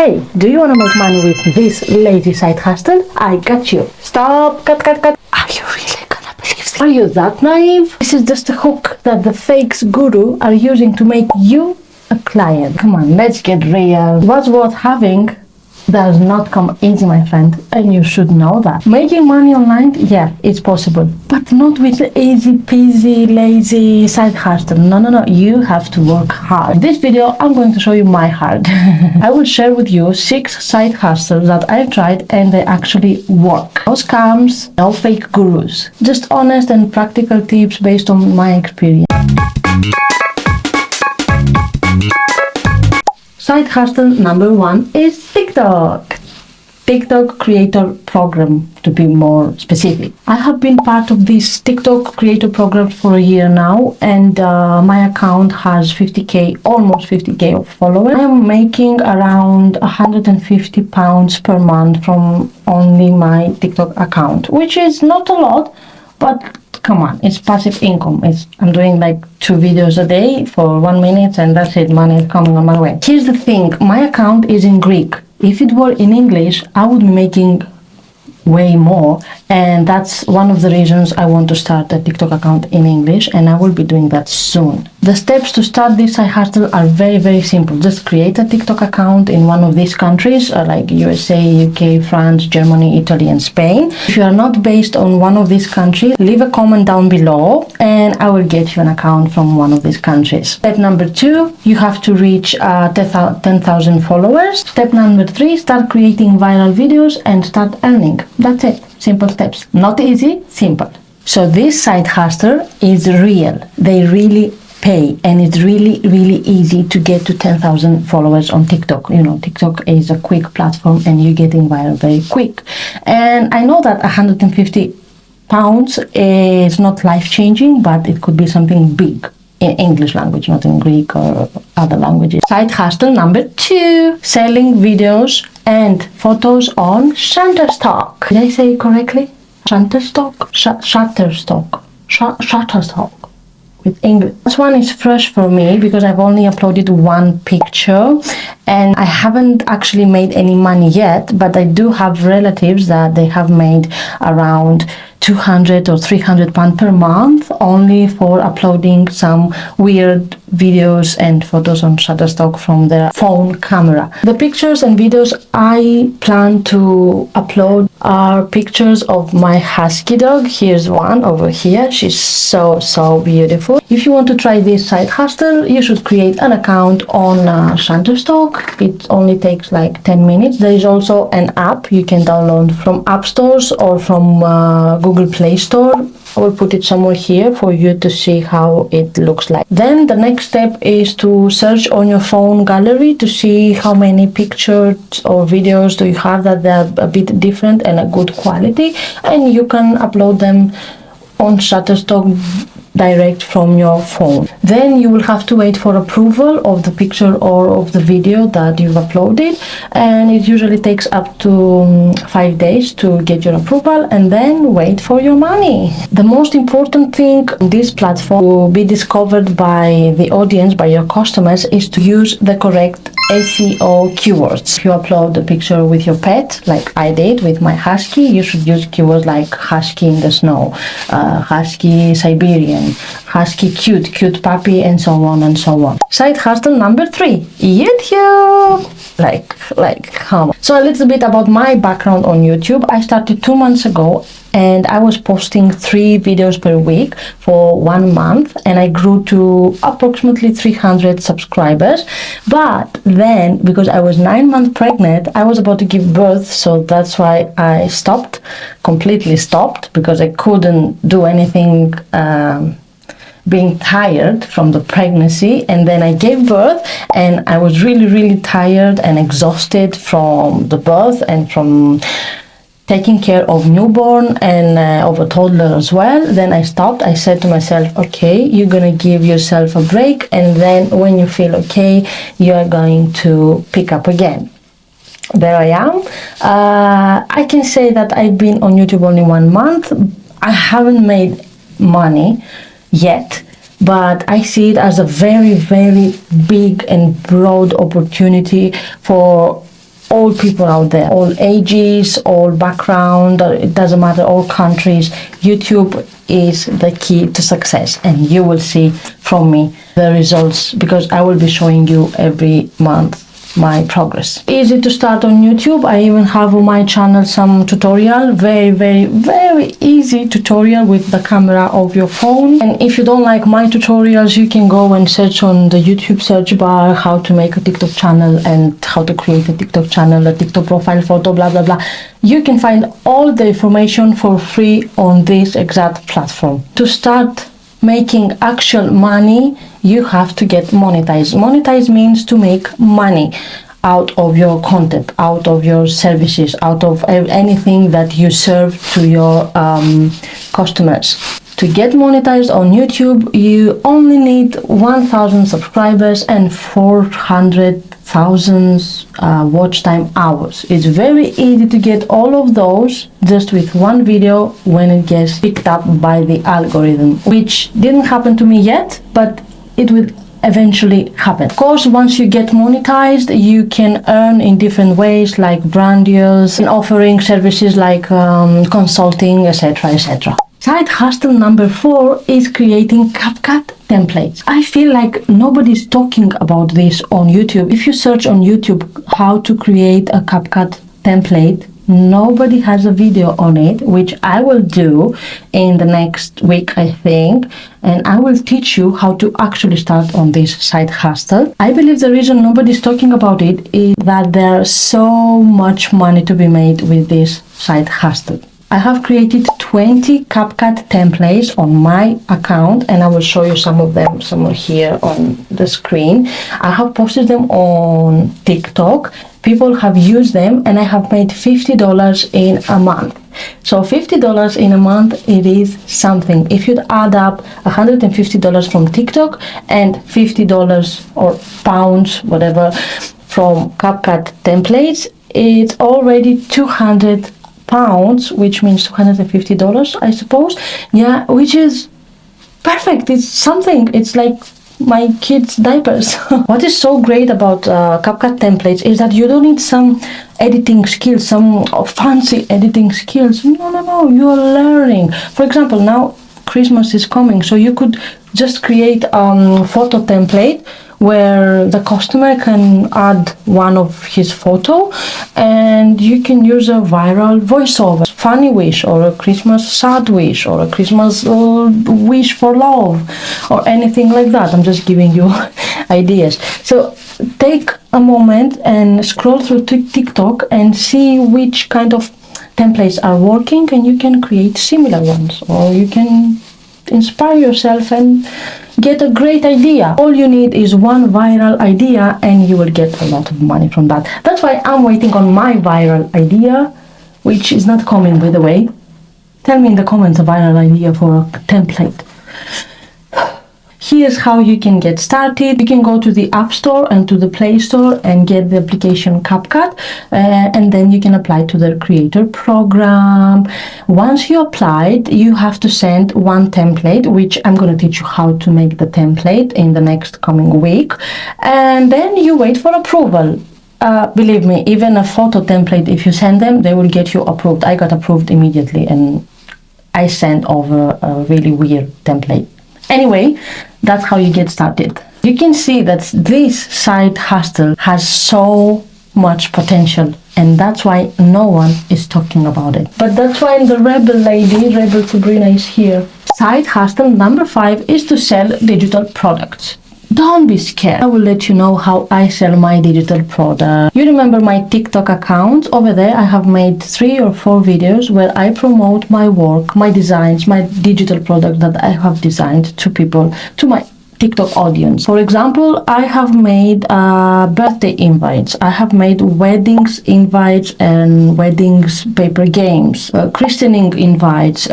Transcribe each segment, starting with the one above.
Hey, do you want to make money with this lazy side hustle? I got you. Stop, cut. Are you really gonna believe this? Are you that naive? This is just a hook that the fakes guru are using to make you a client. Come on, let's get real. What's worth having does not come easy, my friend, and you should know that. Making money online, yeah, it's possible, but not with easy peasy, lazy side hustle. No, you have to work hard. In this video, I'm going to show you my hard. I will share with you 6 side hustles that I've tried and they actually work. No scams, no fake gurus, just honest and practical tips based on my experience. Side hustle number 1 is TikTok. TikTok Creator Program, to be more specific. I have been part of this TikTok Creator Program for a year now, and my account has 50k, almost 50k of followers. I am making around £150 per month from only my TikTok account, which is not a lot, but come on, it's passive income. I'm doing like 2 videos a day for 1 minute and that's it, money is coming on my way. Here's the thing, my account is in Greek. If it were in English, I would be making way more, and that's one of the reasons I want to start a TikTok account in English, and I will be doing that soon. The steps to start this side hustle are very simple. Just create a TikTok account in one of these countries like USA, UK, France, Germany, Italy and Spain. If you are not based on one of these countries, leave a comment down below and I will get you an account from one of these countries. Step number 2, you have to reach 10,000 followers. Step number 3, start creating viral videos and start earning. That's it. Simple steps. Not easy, simple. So this side hustle is real. They really pay, and it's really easy to get to 10,000 followers on TikTok. You know, TikTok is a quick platform and you're getting viral very quick. And I know that £150 is not life-changing, but it could be something big in English language, not in Greek or other languages. Side hustle number 2, selling videos and photos on Shutterstock. Did I say it correctly? Shutterstock? Shutterstock with English. This one is fresh for me because I've only uploaded 1 picture and I haven't actually made any money yet, but I do have relatives that they have made around 200 or 300 pounds per month only for uploading some weird videos and photos on Shutterstock from their phone camera. The pictures and videos I plan to upload are pictures of my husky dog. Here's one over here. She's so beautiful. If you want to try this side hustle, you should create an account on Shutterstock. It only takes like 10 minutes. There is also an app you can download from App Stores or from Google Play Store. I will put it somewhere here for you to see how it looks like. Then the next step is to search on your phone gallery to see how many pictures or videos do you have that they're a bit different and a good quality, and you can upload them on Shutterstock direct from your phone. Then you will have to wait for approval of the picture or of the video that you've uploaded, and it usually takes up to 5 days to get your approval, and then wait for your money. The most important thing on this platform to be discovered by the audience, by your customers, is to use the correct SEO keywords. If you upload a picture with your pet, like I did with my husky, you should use keywords like husky in the snow, husky Siberian, husky cute puppy, and so on and so on. Side hustle number 3, YouTube. Like how much? So a little bit about my background on YouTube. I started 2 months ago and I was posting 3 videos per week for 1 month, and I grew to approximately 300 subscribers. But then, because I was 9 months pregnant, I was about to give birth, so that's why I completely stopped, because I couldn't do anything being tired from the pregnancy. And then I gave birth and I was really tired and exhausted from the birth and from taking care of newborn and of a toddler as well. Then I stopped. I said to myself, okay, you're gonna give yourself a break, and then when you feel okay, you are going to pick up again. There I am. I can say that I've been on YouTube only 1 month. I haven't made money yet, but I see it as a very big and broad opportunity for all people out there, all ages, all background, it doesn't matter, all countries. YouTube is the key to success, and you will see from me the results, because I will be showing you every month my progress. Easy to start on YouTube. I even have on my channel some tutorial, very easy tutorial with the camera of your phone. And if you don't like my tutorials, you can go and search on the YouTube search bar how to make a TikTok channel and how to create a TikTok channel, a TikTok profile photo, blah blah blah. You can find all the information for free on this exact platform. To start making actual money, you have to get monetized. Monetize means to make money out of your content, out of your services, out of anything that you serve to your customers. To get monetized on YouTube, you only need 1,000 subscribers and 400,000 watch time hours. It's very easy to get all of those just with one video when it gets picked up by the algorithm, which didn't happen to me yet, but it will eventually happen. Of course, once you get monetized, you can earn in different ways, like brand deals and offering services like consulting, etc, etc. Side hustle number 4 is creating CapCut templates. I feel like nobody's talking about this on YouTube. If you search on YouTube how to create a CapCut template, nobody has a video on it, which I will do in the next week, I think, and I will teach you how to actually start on this side hustle. I believe the reason nobody's talking about it is that there's so much money to be made with this side hustle. I have created 20 CapCut templates on my account, and I will show you some of them somewhere here on the screen. I have posted them on TikTok. People have used them, and I have made $50 in a month. So $50 in a month, it is something. If you'd add up $150 from TikTok and $50 or pounds, whatever, from CapCut templates, it's already 200 pounds, which means $250, I suppose. Yeah, which is perfect. It's something. It's like my kids' diapers. What is so great about CapCut templates is that you don't need some editing skills, some fancy editing skills. No, you are learning. For example, now Christmas is coming, so you could just create a photo template where the customer can add one of his photo, and you can use a viral voiceover, funny wish, or a Christmas sad wish, or a Christmas wish for love, or anything like that. I'm just giving you ideas. So take a moment and scroll through TikTok and see which kind of templates are working, and you can create similar ones, or you can inspire yourself and get a great idea. All you need is one viral idea, and you will get a lot of money from that. That's why I'm waiting on my viral idea, which is not coming, by the way. Tell me in the comments a viral idea for a template. Here's how you can get started. You can go to the App Store and to the Play Store and get the application CapCut, and then you can apply to the creator program. Once you applied, you have to send one template, which I'm going to teach you how to make the template in the next coming week, and then you wait for approval. Believe me, even a photo template, if you send them, they will get you approved. I got approved immediately, and I sent over a really weird template. Anyway, that's how you get started. You can see that this side hustle has so much potential, and that's why no one is talking about it. But that's why the rebel lady, Rebel Sabrina, is here. Side hustle number 5 is to sell digital products. Don't be scared. I will let you know how I sell my digital product. You remember my TikTok account? Over there I have made 3 or 4 videos where I promote my work, my designs, my digital product that I have designed to people, to my TikTok audience. For example, I have made birthday invites, I have made weddings invites and weddings paper games, christening invites,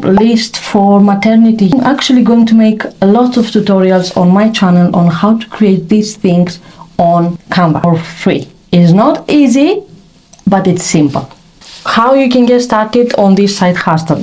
list for maternity. I'm actually going to make a lot of tutorials on my channel on how to create these things on Canva for free. It's not easy, but it's simple. How you can get started on this side hustle?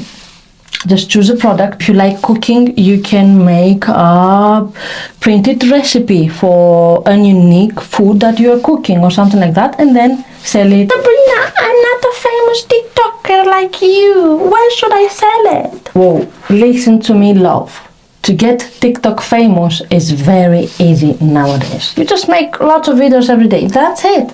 Just choose a product. If you like cooking, you can make a printed recipe for a unique food that you are cooking or something like that, and then sell it. Sabrina, I'm not a famous TikToker like you. Where should I sell it? Whoa, listen to me, love. To get TikTok famous is very easy nowadays. You just make lots of videos every day. That's it.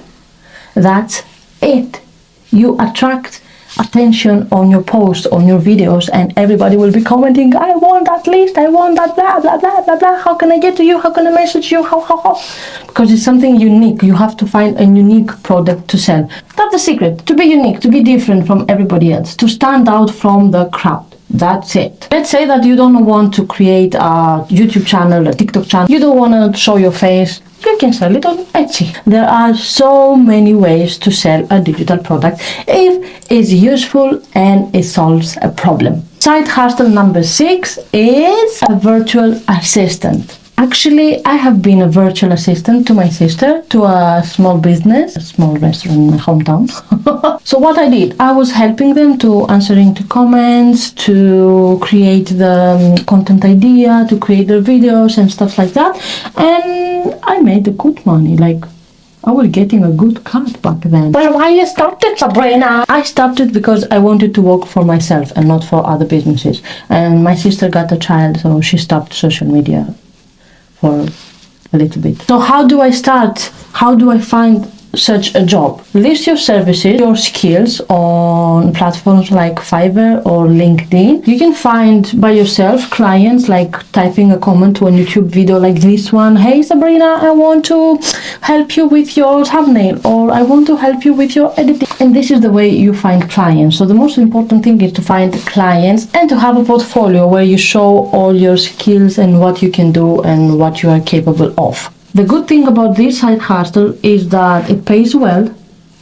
That's it. You attract attention on your posts, on your videos, and everybody will be commenting, I want that list, I want that blah blah blah blah blah. How can I get to you? How can I message you? How? Because it's something unique. You have to find a unique product to sell. That's the secret. To be unique, to be different from everybody else, to stand out from the crowd. That's it. Let's say that you don't want to create a YouTube channel, a TikTok channel. You don't want to show your face. You can sell it on Etsy. There are so many ways to sell a digital product if it's useful and it solves a problem. Side hustle number 6 is a virtual assistant. Actually, I have been a virtual assistant to my sister, to a small business, a small restaurant in my hometown. So what I did, I was helping them to answering to comments, to create the content idea, to create their videos and stuff like that. And I made a good money, like I was getting a good cut back then. But why you started, Sabrina? I started because I wanted to work for myself and not for other businesses. And my sister got a child, so she stopped social media for a little bit. So how do I start? How do I find such a job? List your services, your skills on platforms like Fiverr or LinkedIn. You can find by yourself clients, like typing a comment to a YouTube video like this one. Hey Sabrina, I want to help you with your thumbnail, or I want to help you with your editing. And this is the way you find clients. So the most important thing is to find clients and to have a portfolio where you show all your skills and what you can do and what you are capable of. The good thing about this side hustle is that it pays well,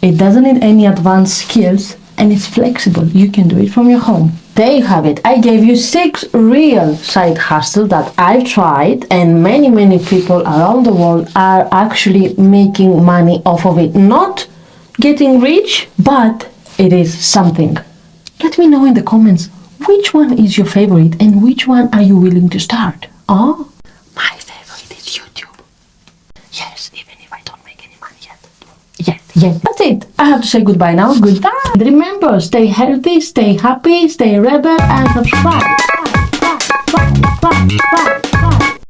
it doesn't need any advanced skills, and it's flexible. You can do it from your home. There you have it. I gave you 6 real side hustles that I've tried, and many people around the world are actually making money off of it. Not getting rich, but it is something. Let me know in the comments which one is your favorite and which one are you willing to start. Oh, my favorite is YouTube. Yes, even if I don't make any money yet. Yes. That's it. I have to say goodbye now. Goodbye. Remember, stay healthy, stay happy, stay rebel, and subscribe. Bye.